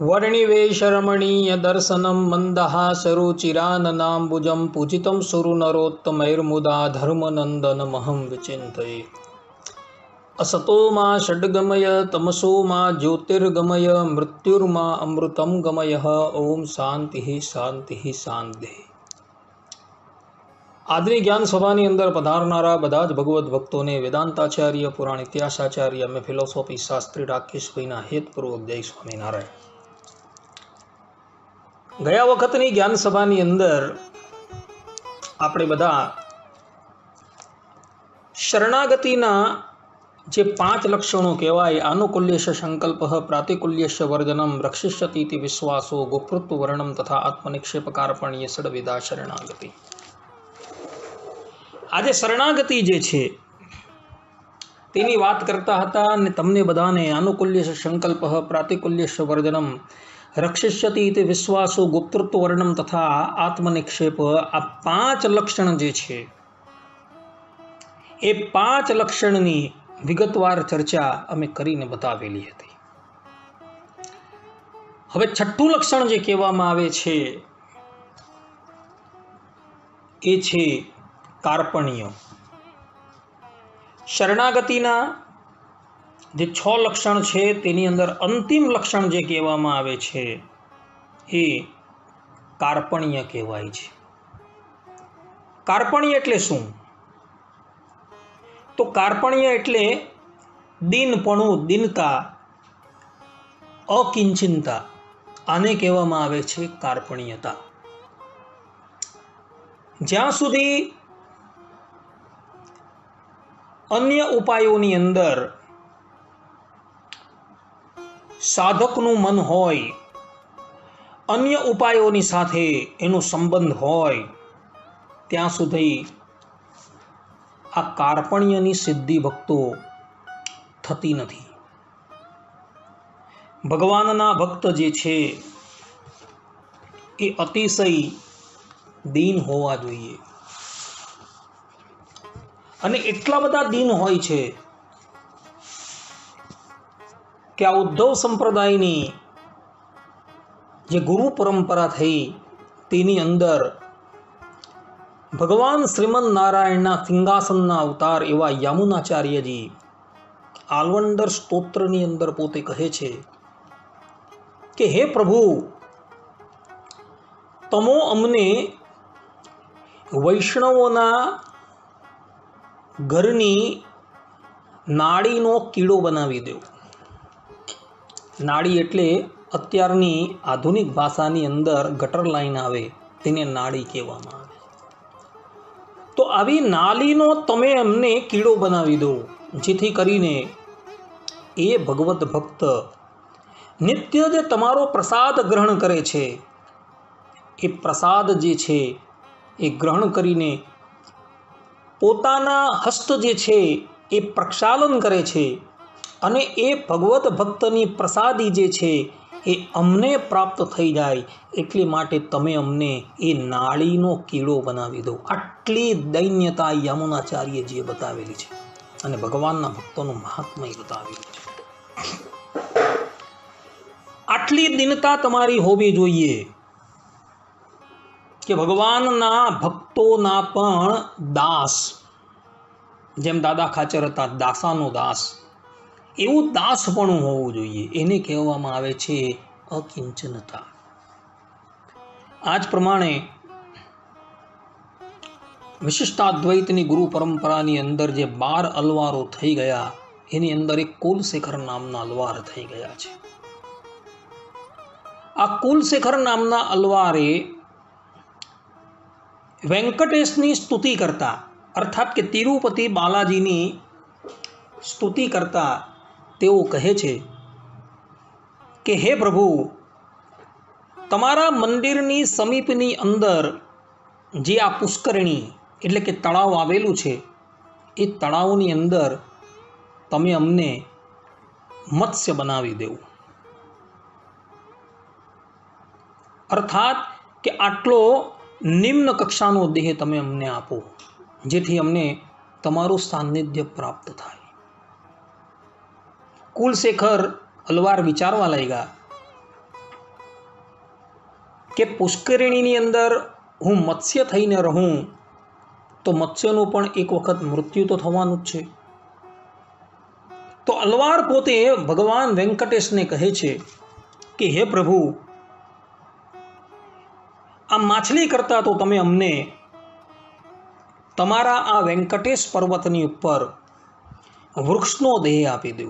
वर्णिवेशरमणीय दर्शनं मन्दहासरुचिराननाम्बुजं पूजितं सुरनरोत्तमैर्मुदा धर्मनन्दनमहं विचिन्तये। असतो मा षड्गमय तमसो मा ज्योतिर्गमय मृत्युर्मा अमृतं गमयः। ओम शांति शांति शांति। આજની જ્ઞાન સભાની અંદર પધારનારા બધા જ ભગવદ્ ભક્તોને વેદાંતાચાર્ય પુરાણ ઇતિહાસાચાર્ય અમે ફિલોસોફી શાસ્ત્રી રાકેશભાઈના હેતપૂર્વક જય સ્વામિનારાયણ। ગયા વખતની જ્ઞાન સભાની અંદર આપણે બધા શરણાગતિના જે 5 લક્ષણો કહેવાય, આનુકૂલ્યશ સંકલ્પ, પ્રાતિકૂલ્યશ વર્જનમ, રક્ષિષ્યતીતિ વિશ્વાસો, ગોપૃત્વ વર્ણમ તથા આત્મનિક્ષેપકાર્પણ્ય ષડવિધા શરણાગતિ। આજે શરણાગતિ જે છે તેની વાત કરતા હતા અને તમને બધાને આનુકૂલ્યશ સંકલ્પ, પ્રાતિકૂલ્યશ વર્જનમ, રક્ષિષ્યતિ ઇતિ વિશ્વાસો, ગુપ્તૃત્વ વર્ણમ તથા આત્મનિક્ષેપ, આ 5 લક્ષણ જે છે એ 5 લક્ષણની વિગતવાર ચર્ચા અમે કરીને બતાવેલી હતી। હવે 6થું લક્ષણ જે કહેવામાં આવે છે એ છે કાર્પણ્ય। શરણાગતિના જે 6 લક્ષણ છે તેની અંદર અંતિમ લક્ષણ જે કહેવામાં આવે છે એ કાર્પણ્ય કહેવાય છે। કાર્પણ્ય એટલે શું? તો કાર્પણ્ય એટલે દીનપણું, દીનતા, અકિંચનતા, આને કહેવામાં આવે છે કાર્પણ્યતા। જ્યાં સુધી અન્ય ઉપાયોની અંદર સાધકનું મન હોય, અન્ય ઉપાયોની સાથે એનો સંબંધ હોય, ત્યાં સુધી આ કાર્પણ્યની સિદ્ધિ ભક્તો થતી નથી। ભગવાનના ભક્ત જે છે એ અતિશય દીન હોવા જોઈએ અને એટલા બધા દીન હોય છે કે આ ઉદ્ધવ સંપ્રદાયની જે ગુરુ પરંપરા થઈ તેની અંદર ભગવાન શ્રીમદ નારાયણના સિંહાસનના અવતાર એવા યામુનાચાર્યજી આલવંડર સ્તોત્રની અંદર પોતે કહે છે કે હે પ્રભુ, તમો અમને વૈષ્ણવોના ઘરની નાળીનો કીડો બનાવી દો। નાળી એટલે અત્યારની આધુનિક ભાષાની અંદર ગટર લાઈન આવે તેને નાળી કહેવામાં આવે। તો આવી નાળીનો તમે અમને કીડો બનાવી દો, જેથી કરીને એ ભગવત ભક્ત નિત્ય જે તમારો પ્રસાદ ગ્રહણ કરે છે એ પ્રસાદ જે છે એ ગ્રહણ કરીને પોતાના હસ્ત જે છે એ પ્રક્ષાલન કરે છે અને એ ભગવત ભક્તની પ્રસાદી જે છે એ અમને પ્રાપ્ત થઈ જાય, એટલી માટે તમે અમને એ નાળીનો કીડો બનાવી દો। આટલી દૈન્યતા યામુનાચાર્યજીએ બતાવેલી છે અને ભગવાનના ભક્તોનું મહાત્મય બતાવેલું છે। આટલી દીનતા તમારી હોવી જોઈએ કે ભગવાનના ભક્તોના પણ દાસ, જેમ દાદા ખાચર હતા દાસાનો દાસ, એવું દાસપણું હોવું જોઈએ। એને કહેવામાં આવે છે અકિંચનતા। આ જ પ્રમાણે વિશિષ્ટાદ્વૈતની ગુરુ પરંપરાની અંદર જે 12 અલવારો થઈ ગયા એની અંદર એક કુલશેખર નામના અલવાર થઈ ગયા છે। આ કુલશેખર નામના અલવારે વેંકટેશની સ્તુતિ કરતા, અર્થાત કે તિરુપતિ બાલાજીની સ્તુતિ કરતા તેઓ કહે છે કે હે પ્રભુ, તમારા મંદિરની સમીપની અંદર જે આ પુષ્કરણી એટલે કે તળાવ આવેલું છે એ તળાવની અંદર તમે અમને મત્સ્ય બનાવી દેવું। અર્થાત કે આટલો નિમ્ન કક્ષાનો દેહ તમે અમને આપો, જેથી અમને તમારું સાનિધ્ય પ્રાપ્ત થાય। કુલશેખર અલવાર વિચારવા લાગ્યા કે પુષ્કરિણીની અંદર હું મત્સ્ય થઈને રહું તો મત્સ્યનું પણ એક વખત મૃત્યુ તો થવાનું જ છે. તો અલવાર પોતે ભગવાન વેંકટેશને કહે છે કે હે પ્રભુ, આ માછલી કરતા તો તમે અમને તમારા આ વેંકટેશ પર્વતની ઉપર વૃક્ષનો દેહ આપી દો,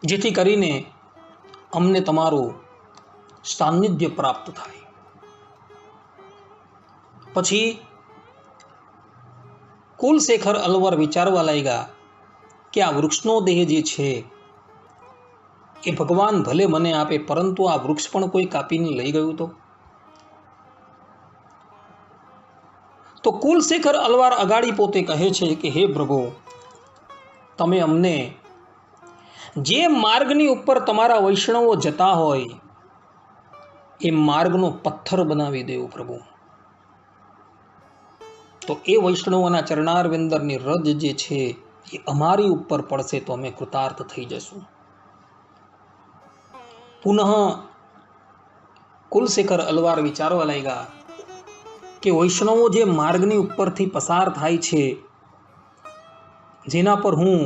જેથી કરીને અમને તમારું સાનિધ્ય પ્રાપ્ત થાય. પછી કુલશેખર અલવાર વિચારવા લાગ્યા કે આ વૃક્ષનો દેહ જે છે એ ભગવાન ભલે મને આપે, પરંતુ આ વૃક્ષ પણ કોઈ કાપીને લઈ ગયું તો કુલશેખર અલવાર અગાડી પોતે કહે છે કે હે પ્રભુ, તમે અમને જે માર્ગની ઉપર તમારા વૈષ્ણવો જતા હોય એ માર્ગનો પથ્થર બનાવી દેવો પ્રભુ. તો એ વૈષ્ણવોના ચરણારવિંદરની રજ જે છે એ અમારી ઉપર પડશે તો અમે કૃતાર્થ થઈ જશું. પુનઃ કુલશેખર અલવાર વિચારવા લાગ્યા કે વૈષ્ણવો જે માર્ગની ઉપરથી પસાર થાય છે, જેના પર હું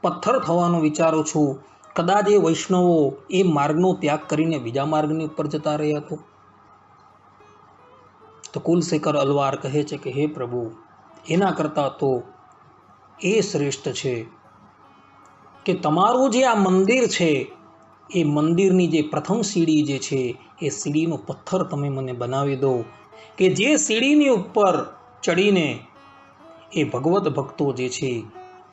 પથ્થર થવાનું વિચારું છું, કદાચ એ વૈષ્ણવો એ માર્ગનો ત્યાગ કરીને બીજા માર્ગની ઉપર જતા રહ્યા તો. તો કુલશેખર અલવાર કહે છે કે હે પ્રભુ, એના કરતાં તો એ શ્રેષ્ઠ છે કે તમારું જે આ મંદિર છે એ મંદિરની જે પ્રથમ સીડી જે છે એ સીડીનો પથ્થર તમે મને બનાવી દો, કે જે સીડીની ઉપર ચડીને એ ભગવત ભક્તો જે છે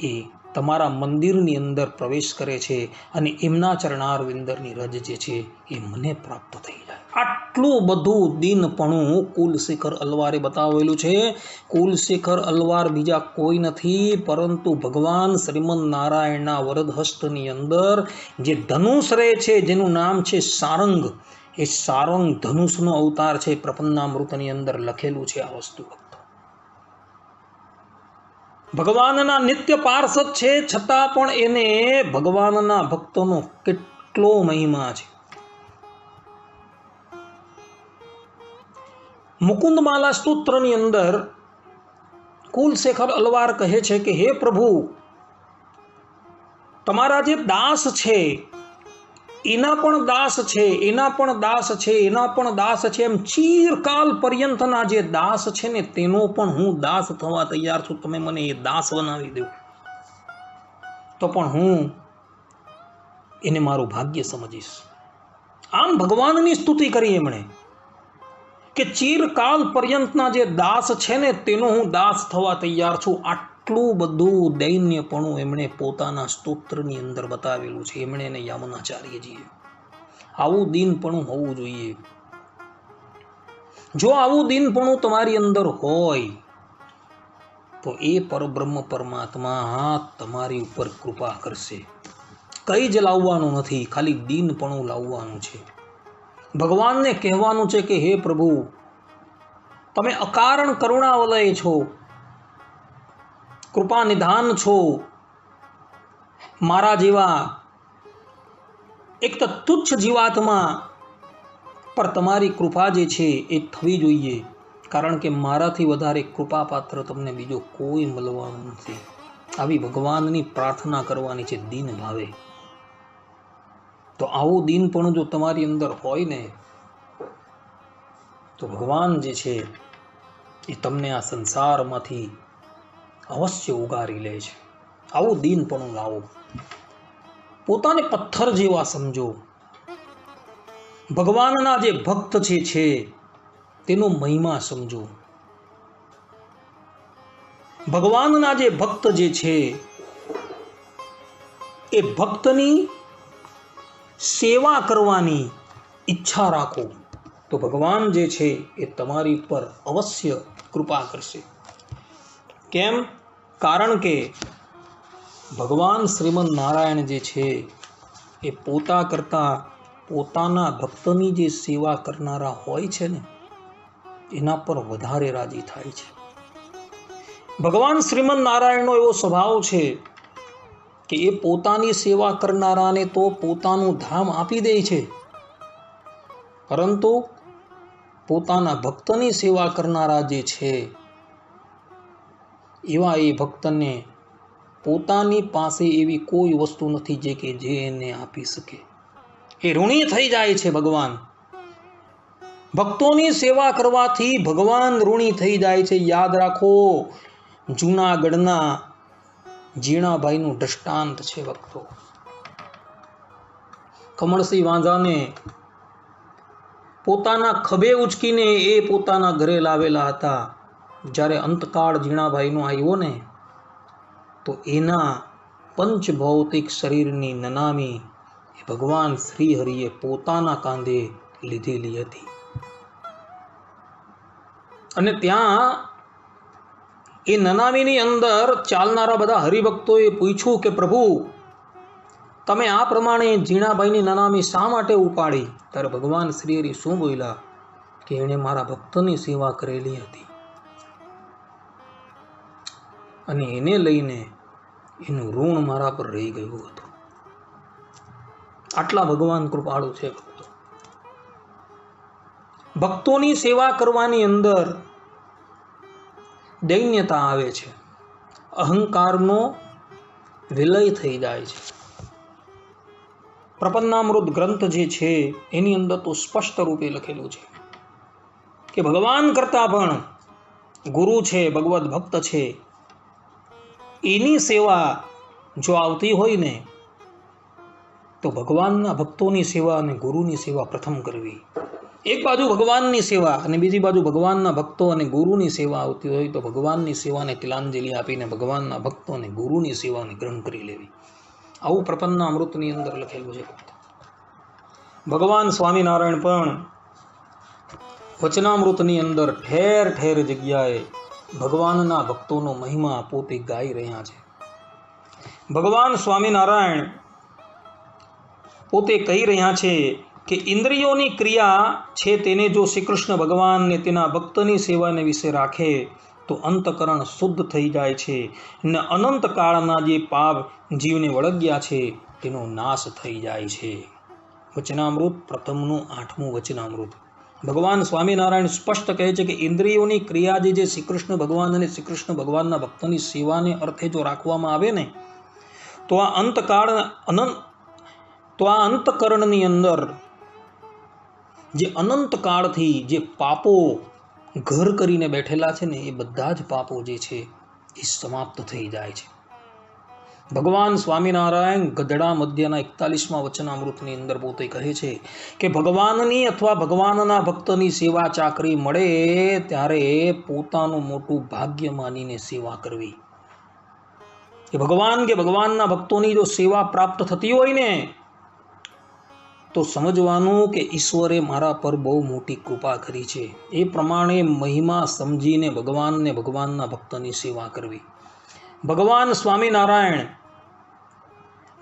એ તમારા મંદિરની અંદર પ્રવેશ કરે છે અને એમના ચરણારવિંદરની રજ જે છે એ મને પ્રાપ્ત થઈ જાય. આટલું બધું દીનપણું કુલશેખર અલવારે બતાવેલું છે. કુલશેખર અલવાર બીજા કોઈ નથી પરંતુ ભગવાન શ્રીમદ નારાયણના વરદ હસ્તની અંદર જે ધનુષ રહે છે, જેનું નામ છે સારંગ, એ સારંગ ધનુષનો અવતાર છે. પ્રપન્નામૃતની અંદર લખેલું છે આ વસ્તુ. ભગવાનના નિત્ય પાર્ષદ છે, છતાં પણ એને ભગવાનના ભક્તોનો કેટલો મહિમા છે. મુકુંદમાલા સ્તોત્રની અંદર કુલશેખર અલવાર કહે છે કે હે પ્રભુ, તમારા જે દાસ છે એના પણ દાસ છે, એના પણ દાસ છે, એના પણ દાસ છે, એમ ચિરકાલ પર્યંતના જે દાસ છે ને તેનો પણ હું દાસ થવા તૈયાર છું. તમે મને એ દાસ બનાવી દો તો પણ હું એને મારું ભાગ્ય સમજીશ. આમ ભગવાનની સ્તુતિ કરી એમણે કે ચિરકાલ પર્યંતના જે દાસ છે ને તેનો હું દાસ થવા તૈયાર છું. આટલું બધું દૈન્યપણું એમણે પોતાના સ્તોત્રની અંદર બતાવેલું છે, એમણે એને યામનાચાર્યજીએ. આવું દીનપણું હોવું જોઈએ. જો આવું દીનપણું તમારી અંદર હોય તો એ પરબ્રહ્મ પરમાત્મા તમારી ઉપર કૃપા કરશે. કંઈ જ લાવવાનું નથી, ખાલી દીનપણું લાવવાનું છે. ભગવાનને કહેવાનું છે કે હે પ્રભુ, તમે અકારણ કરુણાવલય છો, કૃપા નિધાન છો. મારા જેવા એક તો તુચ્છ જીવાત્મા પર તમારી કૃપા જે છે એ થવી જોઈએ, કારણ કે મારાથી વધારે કૃપાપાત્ર તમને બીજો કોઈ મળવાનું નથી. આવી ભગવાનની પ્રાર્થના કરવાની છે દીન ભાવે. તો આવું દીનપણું જો તમારી અંદર હોય ને તો ભગવાન જે છે એ તમને આ સંસારમાંથી અવશ્ય ઉગારી લે છે. આવું દીનપણું લાવો, પોતાને પથ્થર જેવા સમજો. ભગવાનના જે ભક્ત છે તેનો મહિમા સમજો. ભગવાનના જે ભક્ત જે છે એ ભક્તની સેવા કરવાની ઈચ્છા રાખો તો ભગવાન જે છે એ તમારી પર અવશ્ય કૃપા કરશે. કેમ? કારણ કે ભગવાન શ્રીમદ નારાયણ જે છે એ પોતા કરતાં પોતાના ભક્તની જે સેવા કરનારા હોય છે ને એના પર વધારે રાજી થાય છે. ભગવાન શ્રીમદ નારાયણનો એવો સ્વભાવ છે કે એ પોતાની સેવા કરનારાને તો પોતાનું ધામ આપી દે છે, પરંતુ પોતાના ભક્તની સેવા કરનારા જે છે એવા એ ભક્તને પોતાની પાસે એવી કોઈ વસ્તુ નથી જે એને આપી શકે. એ ઋણી થઈ જાય છે ભગવાન. ભક્તોની સેવા કરવાથી ભગવાન ઋણી થઈ જાય છે. યાદ રાખો, જૂનાગઢના જીણાભાઈનું દ્રષ્ટાંત છે ભક્તો. કમળસિંહ વાંઝાને પોતાના ખભે ઉચકીને એ પોતાના ઘરે લાવેલા હતા. જ્યારે અંતકાળ જીણાભાઈનો આવ્યો ને, તો એના પંચભૌતિક શરીરની નનામી એ ભગવાન શ્રીહરિએ પોતાના કાંધે લીધેલી હતી. અને ત્યાં એ નનામીની અંદર ચાલનારા બધા હરિભક્તોએ પૂછ્યું કે પ્રભુ, તમે આ પ્રમાણે જીણાભાઈની નનામી શા માટે ઉપાડી? ત્યારે ભગવાન શ્રીહરિ શું બોલ્યા કે એણે મારા ભક્તની સેવા કરેલી હતી અને એને લઈને એનું ઋણ મારા પર રહી ગયું હતું. આટલા ભગવાન કૃપાળુ છે ભક્તો. ભક્તોની સેવા કરવાની અંદર દૈન્યતા આવે છે, અહંકારનો વિલય થઈ જાય છે. પ્રપન્નામૃત ગ્રંથ જે છે એની અંદર તો સ્પષ્ટ રૂપે લખેલું છે કે ભગવાન કરતા પણ ગુરુ છે, ભગવદ ભક્ત છે, એની સેવા જો આવતી હોય ને, તો ભગવાનના ભક્તોની સેવા અને ગુરુની સેવા પ્રથમ કરવી. એક બાજુ ભગવાનની સેવા અને બીજી બાજુ ભગવાનના ભક્તો અને ગુરુની સેવા આવતી હોય તો ભગવાનની સેવાને તિલાંજલિ આપીને ભગવાનના ભક્તો અને ગુરુની સેવાને ગ્રહણ કરી લેવી. આવું પ્રપન્ના અમૃતની અંદર લખેલું છે. ભગવાન સ્વામિનારાયણ પણ વચનામૃતની અંદર ઠેર ઠેર જગ્યાએ ભગવાનના ભક્તોનો મહિમા પોતે ગાઈ રહ્યા છે. ભગવાન સ્વામિનારાયણ પોતે કહી રહ્યા છે કે ઇન્દ્રિયોની ક્રિયા છે તેને જો શ્રી કૃષ્ણ ભગવાનને તેના ભક્તની સેવાને વિશે રાખે તો અંતકરણ શુદ્ધ થઈ જાય છે ને અનંત કાળના જે પાપ જીવને વળગ્યા છે તેનો નાશ થઈ જાય છે. વચનામૃત પ્રથમનું 8મું વચનામૃત. ભગવાન સ્વામિનારાયણ સ્પષ્ટ કહે છે કે ઇન્દ્રિયોની ક્રિયા જે શ્રી કૃષ્ણ ભગવાન અને શ્રી કૃષ્ણ ભગવાનના ભક્તની સેવાને અર્થે જો રાખવામાં આવે ને, તો આ અંતકરણની અંદર જે અનંત કાળથી જે પાપો ઘર કરીને બેઠેલા છે ને, એ બધા જ પાપો જે છે એ સમાપ્ત થઈ જાય છે. ભગવાન સ્વામિનારાયણ ગધડા મધ્યના 41મા વચનામૃતની અંદર પોતે કહે છે કે ભગવાનની અથવા ભગવાનના ભક્તની સેવા ચાકરી મળે ત્યારે પોતાનું મોટું ભાગ્ય માનીને સેવા કરવી. કે ભગવાન કે ભગવાનના ભક્તોની જો સેવા પ્રાપ્ત થતી હોય ને, તો સમજવાનું કે ઈશ્વરે મારા પર બહુ મોટી કૃપા કરી છે. એ પ્રમાણે મહિમા સમજીને ભગવાનને ભગવાનના ભક્તની સેવા કરવી. ભગવાન સ્વામિનારાયણ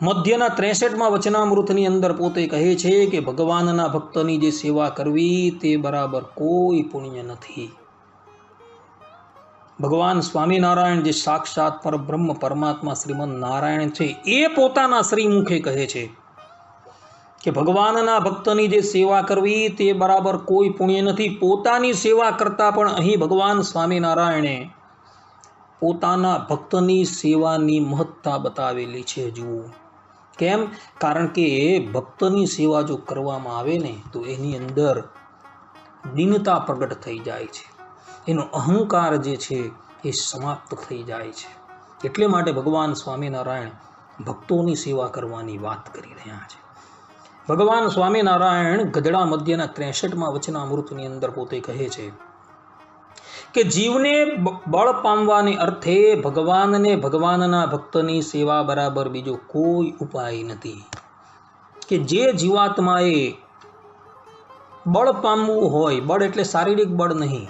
મધ્યના 63મા વચનામૃતની અંદર પોતે કહે છે કે ભગવાનના ભક્તની જે સેવા કરવી તે બરાબર કોઈ પુણ્ય નથી. ભગવાન સ્વામિનારાયણ જે સાક્ષાત પરબ્રહ્મ પરમાત્મા શ્રીમદ નારાયણ છે, એ પોતાના શ્રીમુખે કહે છે કે ભગવાનના ભક્તની જે સેવા કરવી તે બરાબર કોઈ પુણ્ય નથી. પોતાની સેવા કરતા પણ અહીં ભગવાન સ્વામિનારાયણે પોતાના ભક્તની સેવાની મહત્તા બતાવેલી છે. જુઓ કેમ? કારણ કે ભક્તની સેવા જો કરવામાં આવે ને, તો એની અંદર દીનતા પ્રગટ થઈ જાય છે, એનો અહંકાર જે છે એ સમાપ્ત થઈ જાય છે. એટલે માટે ભગવાન સ્વામિનારાયણ ભક્તોની સેવા કરવાની વાત કરી રહ્યા છે. ભગવાન સ્વામિનારાયણ ગધડા મધ્યના 63મા વચનામૃતની અંદર પોતે કહે છે કે જીવને બળ પામવાને અર્થે ભગવાનને ભગવાનના ભક્તની સેવા બરાબર બીજો કોઈ ઉપાય નથી. કે જે જીવાત્માએ બળ પામવું હોય, બળ એટલે શારીરિક બળ નહીં,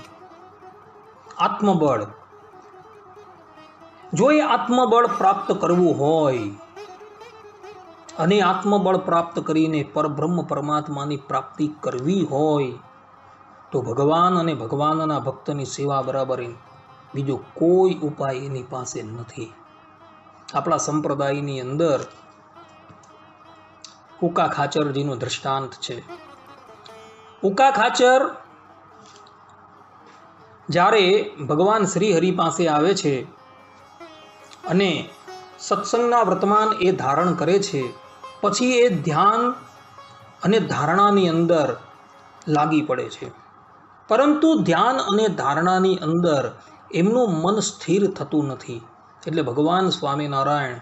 આત્મબળ, જો એ આત્મબળ પ્રાપ્ત કરવું હોય અને આત્મબળ પ્રાપ્ત કરીને પરબ્રહ્મ પરમાત્માની પ્રાપ્તિ કરવી હોય, તો ભગવાન અને ભગવાનના ભક્તની સેવા બરાબર બીજો કોઈ ઉપાય એની પાસે નથી. આપણા સંપ્રદાયની અંદર હુકા ખાચરજીનું દ્રષ્ટાંત છે. ઉકા ખાચર જ્યારે ભગવાન શ્રી હરિ પાસે આવે છે અને સત્સંગના વર્તમાન એ ધારણ કરે છે, પછી એ ધ્યાન અને ધારણાની અંદર લાગી પડે છે. પરંતુ ધ્યાન અને ધારણાની અંદર એમનું મન સ્થિર થતું નથી. એટલે ભગવાન સ્વામિનારાયણ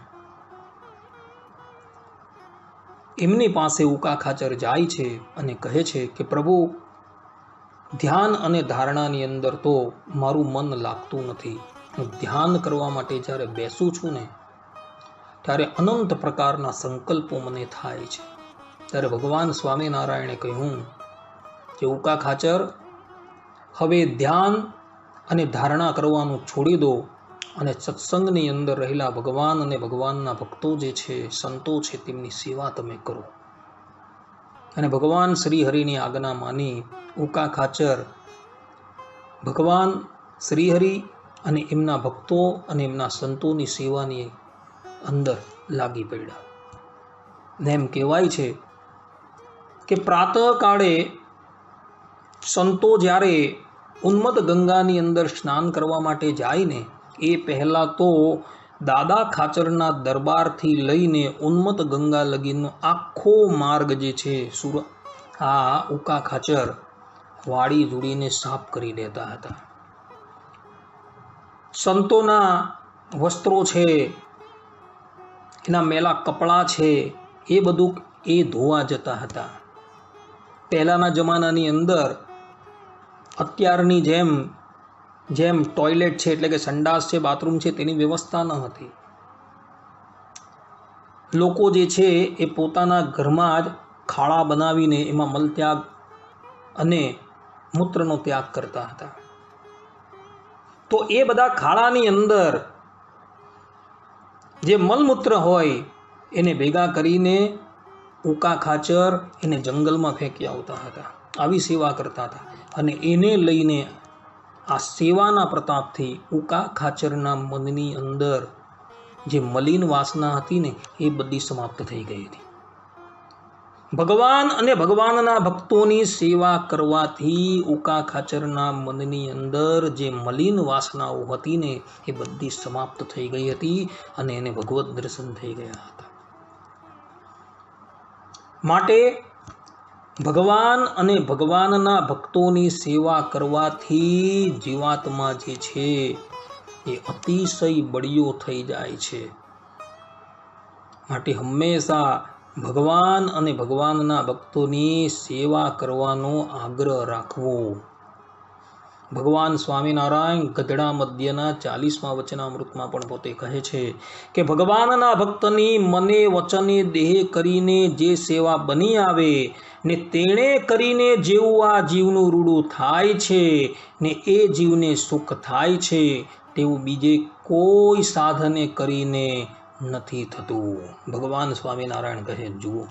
એમની પાસે ઉકા ખાચર જાય છે અને કહે છે કે પ્રભુ, ધ્યાન અને ધારણાની અંદર તો મારું મન લાગતું નથી. હું ધ્યાન કરવા માટે જ્યારે બેસું છું ને, ત્યારે અનંત પ્રકારના સંકલ્પો મને થાય છે. ત્યારે ભગવાન સ્વામિનારાયણે કહ્યું કે ઉકા ખાચર, હવે ધ્યાન અને ધારણા કરવાનું છોડી દો અને સત્સંગની અંદર રહેલા ભગવાન અને ભગવાનના ભક્તો જે છે, સંતો છે, તેમની સેવા તમે કરો. અને ભગવાન શ્રી હરિની આજ્ઞા માની ઉકા ખાચર ભગવાન શ્રી હરિ અને એમના ભક્તો અને એમના સંતોની સેવાની અંદર લાગી પડ્યા. એમ કહેવાય છે કે પ્રાતઃકાળે સંતો જ્યારે ઉન્મત્ત ગંગાની અંદર સ્નાન કરવા માટે જાય ને, એ પહેલાં તો દાદા ખાચરના દરબારથી લઈને ઉન્મત્ત ગંગા લગીનો આખો માર્ગ જે છે આ ઉકા ખાચર વાળી જોડીને સાફ કરી દેતા હતા. સંતોના વસ્ત્રો છે, એના મેલા કપડાં છે, એ બધું એ ધોવા જતા હતા. પહેલાંના જમાનાની અંદર અત્યારની જેમ ટોયલેટ છે, એટલે કે સંડાસ છે, બાથરૂમ છે, તેની વ્યવસ્થા ન હતી. લોકો જે છે એ પોતાના ઘરમાં જ ખાડા બનાવીને એમાં મલત્યાગ અને મૂત્રનો ત્યાગ કરતા હતા. તો એ બધા ખાડાની અંદર જે મલમૂત્ર હોય એને ભેગા કરીને ઉકા ખાચર એને જંગલમાં ફેંકી આવતા હતા. આવી સેવા કરતા હતા. અને એને લઈને આ સેવાના પ્રતાપથી ઉકા ખાચરના મનની અંદર જે મલિન વાસના હતી ને, એ બધી સમાપ્ત થઈ ગઈ હતી. ભગવાન અને ભગવાનના ભક્તોની સેવા કરવાથી ઉકા ખાચરના મનની અંદર જે મલિન વાસનાઓ હતી ને, એ બધી સમાપ્ત થઈ ગઈ હતી અને એને ભગવત દર્શન થઈ ગયા હતા. માટે ભગવાન અને ભગવાનના ભક્તોની સેવા કરવાથી જીવાત્મા જે છે એ અતિશય બળિયો થઈ જાય છે. માટે હંમેશા ભગવાન અને ભગવાનના ભક્તોની સેવા કરવાનો આગ્રહ રાખવો. ભગવાન સ્વામિનારાયણ ગઢડા મધ્યના 40મા વચનામૃતમાં પણ પોતે કહે છે કે ભગવાનના ભક્તની મને વચને દેહ કરીને જે સેવા બની આવે ને તેણે કરીને જેવું આ જીવનું રૂડું થાય છે ને એ જીવને સુખ થાય છે, તેવું બીજે કોઈ સાધને કરીને નથી થતું. ભગવાન સ્વામિનારાયણ કહે, જુઓ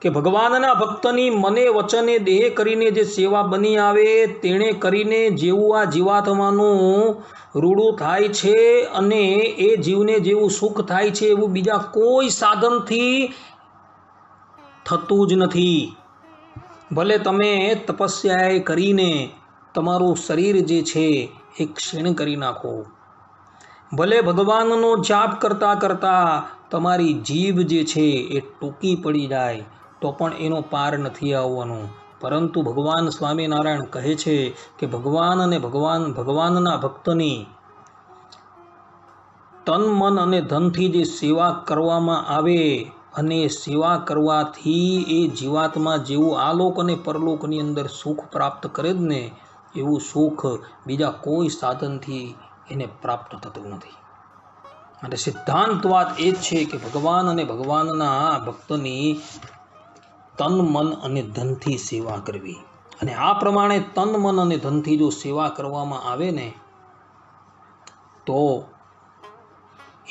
કે ભગવાનના ભક્તની મને વચને દેહ કરીને જે સેવા બની આવે તેણે કરીને જેવું આ જીવાત્માનું રૂડું થાય છે અને એ જીવને જેવું સુખ થાય છે, એવું બીજા કોઈ સાધનથી થતું જ નથી. ભલે તમે તપસ્યા કરીને તમારું શરીર જે છે એ ક્ષીણ કરી નાખો, ભલે ભગવાનનો જાપ કરતાં કરતાં તમારી જીભ જે છે એ ટૂંકી પડી જાય, તો પણ એનો પાર નથી આવવાનો. પરંતુ ભગવાન સ્વામિનારાયણ કહે છે કે ભગવાન અને ભગવાનના ભક્તની તન મન અને ધનથી જે સેવા કરવામાં આવે અને સેવા કરવાથી એ જીવાત્મા જેવું આલોક અને પરલોકની અંદર સુખ પ્રાપ્ત કરે જ ને, એવું સુખ બીજા કોઈ સાધનથી એને પ્રાપ્ત થતું નથી. અને સિદ્ધાંત વાત એ જ છે કે ભગવાન અને ભગવાનના ભક્તની તન મન અને ધનથી સેવા કરવી. અને આ પ્રમાણે તન મન અને ધનથી જો સેવા કરવામાં આવે ને, તો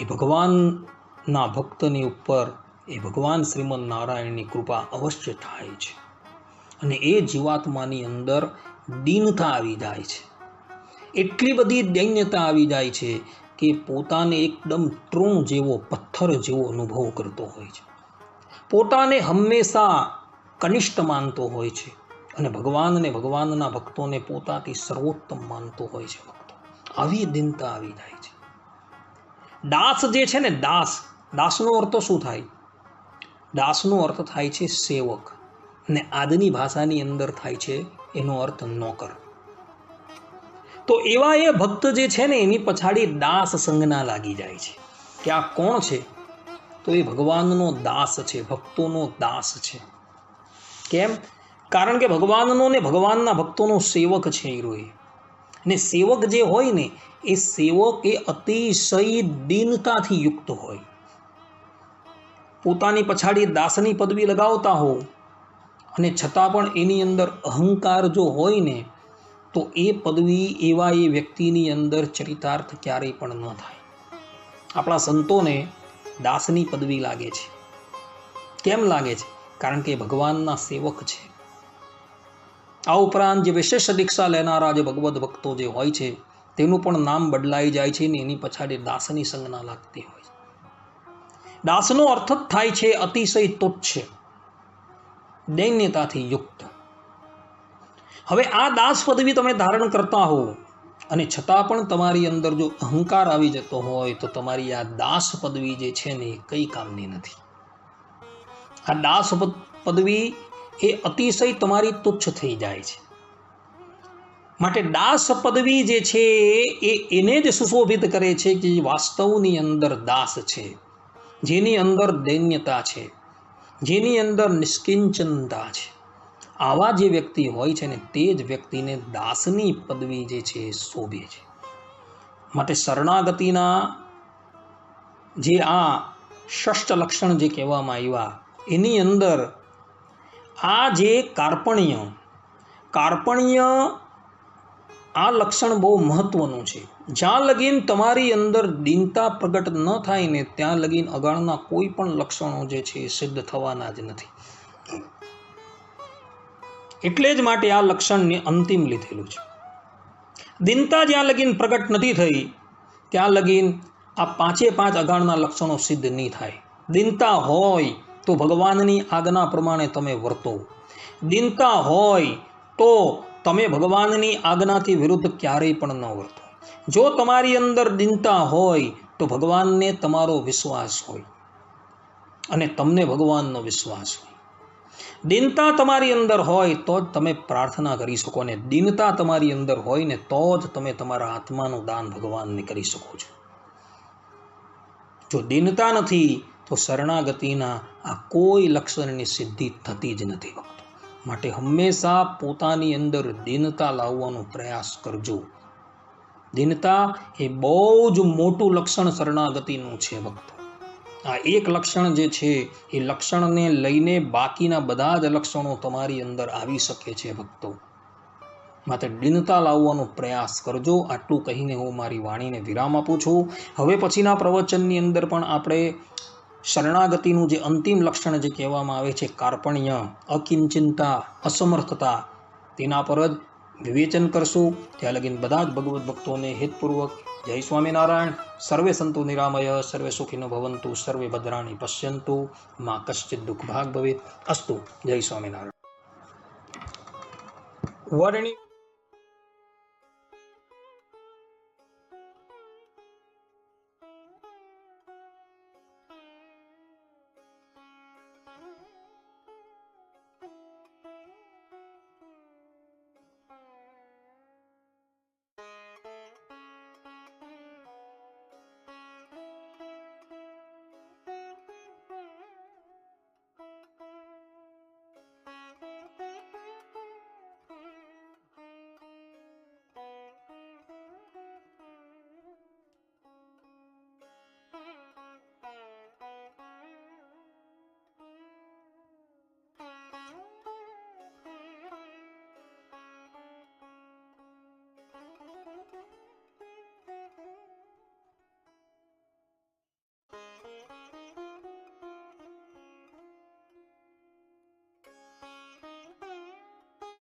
એ ભગવાનના ભક્તની ઉપર એ ભગવાન શ્રીમદ નારાયણની કૃપા અવશ્ય થાય છે. અને એ જીવાત્માની અંદર દીનતા આવી જાય છે. એટલી બધી દૈન્યતા આવી જાય છે કે પોતાને એકદમ તૃણ જેવો, પથ્થર જેવો અનુભવ કરતો હોય છે. પોતાને હંમેશા કનિષ્ઠ માનતો હોય છે. અને ભગવાનને ભગવાનના ભક્તોને પોતાથી સર્વોત્તમ માનતો હોય છે ભક્તો. આવી દિનતા આવી જાય છે. દાસ જે છે ને, દાસનો અર્થ શું થાય? દાસનો અર્થ થાય છે સેવક, ને આજની ભાષાની અંદર થાય છે એનો અર્થ નોકર. તો એવા એ ભક્ત જે છે ને એની પછાડી દાસ સંજ્ઞા લાગી જાય છે કે આ કોણ છે? તો એ ભગવાનનો દાસ છે, ભક્તોનો દાસ છે. કેમ? કારણ કે ભગવાનનો ને ભગવાનના ભક્તોનો સેવક છે એ રોય. અને સેવક જે હોય ને એ સેવક એ અતિશય દીનતાથી યુક્ત હોય. પોતાની પછાડી દાસની પદવી લગાવતા હો અને છતાં પણ એની અંદર અહંકાર જો હોય ને તો એ પદવી એવા એ વ્યક્તિની અંદર ચરિતાર્થ ક્યારેય પણ ન થાય. આપણા સંતોને દાસની પદવી લાગે છે. કેમ લાગે છે? કારણ કે ભગવાનના સેવક છે. આ ઉપરાંત જે વિશેષ દીક્ષા લેનારા જે ભગવદ્ ભક્તો જે હોય છે તેનું પણ નામ બદલાઈ જાય છે ને એની પછાડી દાસની સંજ્ઞા લાગતી હોય છે. દાસનો અર્થ જ થાય છે અતિશય તુચ્છ, દૈન્યતાથી યુક્ત. હવે આ દાસ પદવી તમે ધારણ કરતા હો અને છતાં પણ તમારી અંદર જો અહંકાર આવી જતો હોય તો તમારી આ દાસ પદવી જે છે ને એ કઈ કામની નથી. આ દાસ પદવી એ અતિશય તમારી તુચ્છ થઈ જાય છે. માટે દાસ પદવી જે છે એ એને જ સુશોભિત કરે છે કે વાસ્તવની અંદર દાસ છે, જેની અંદર દૈન્યતા છે, જેની અંદર નિષ્કિંચનતા છે. આવા જે વ્યક્તિ હોય છે ને તે જ વ્યક્તિને દાસની પદવી જે છે એ શોભે છે. માટે શરણાગતિના જે આ ષષ્ઠ લક્ષણ જે કહેવામાં આવ્યા એની અંદર આ જે કાર્પણ્ય આ લક્ષણ બહુ મહત્વનું છે. જ્યાં લગીન તમારી અંદર દીનતા પ્રગટ ન થાય ને ત્યાં લગીન અગાળના કોઈ પણ લક્ષણો જે છે એ સિદ્ધ થવાના જ નથી. એટલે જ માટે આ લક્ષણને અંતિમ લીધેલું છે. દીનતા જ્યાં લગીન પ્રગટ નથી થઈ ત્યાં લગીન આ પાંચે પાંચ અગાળના લક્ષણો સિદ્ધ નહીં થાય. દીનતા હોય તો ભગવાનની આજ્ઞા પ્રમાણે તમે વર્તો. દીનતા હોય તો તમે ભગવાનની આજ્ઞાથી વિરુદ્ધ ક્યારેય પણ ન વર્તો. જો તમારી અંદર દીનતા હોય તો ભગવાનને તમારો વિશ્વાસ હોય અને તમને ભગવાનનો વિશ્વાસ હોય. દીનતા તમારી અંદર હોય તો જ તમે પ્રાર્થના કરી શકો, અને દીનતા તમારી અંદર હોય ને તો જ તમે તમારા આત્માનું દાન ભગવાનને કરી શકો છો. જો દીનતા નથી તો શરણાગતિના આ કોઈ લક્ષણની સિદ્ધિ થતી જ નથી ભક્તો. માટે હંમેશા પોતાની અંદર દીનતા લાવવાનો પ્રયાસ કરજો. દીનતા એ બહુ જ મોટું લક્ષણ શરણાગતિનું છે ભક્તો. આ એક લક્ષણ જે છે એ લક્ષણને લઈને બાકીના બધા જ લક્ષણો તમારી અંદર આવી શકે છે ભક્તો. માટે દીનતા લાવવાનો પ્રયાસ કરજો. આટલું કહીને હું મારી વાણીને વિરામ આપું છું. હવે પછીના પ્રવચનની અંદર પણ આપણે શરણાગતિનું જે અંતિમ લક્ષણ જે કહેવામાં આવે છે કાર્પણ્ય, અકિંચનતા, અસમર્થતા, તેના પર જ વિવેચન કરશું. ત્યાં લગીન બધા જ ભગવદ્ ભક્તોને હિતપૂર્વક જય સ્વામિનારાયણ. સર્વે સંતો નિરામય, સર્વે સુખીનો ભવંતુ, સર્વે ભદ્રાણી પશ્યંતુ, મા કશ્ચિત દુઃખ ભાગ ભવેત. અસ્તુ. જય સ્વામિનારાયણ. વરણી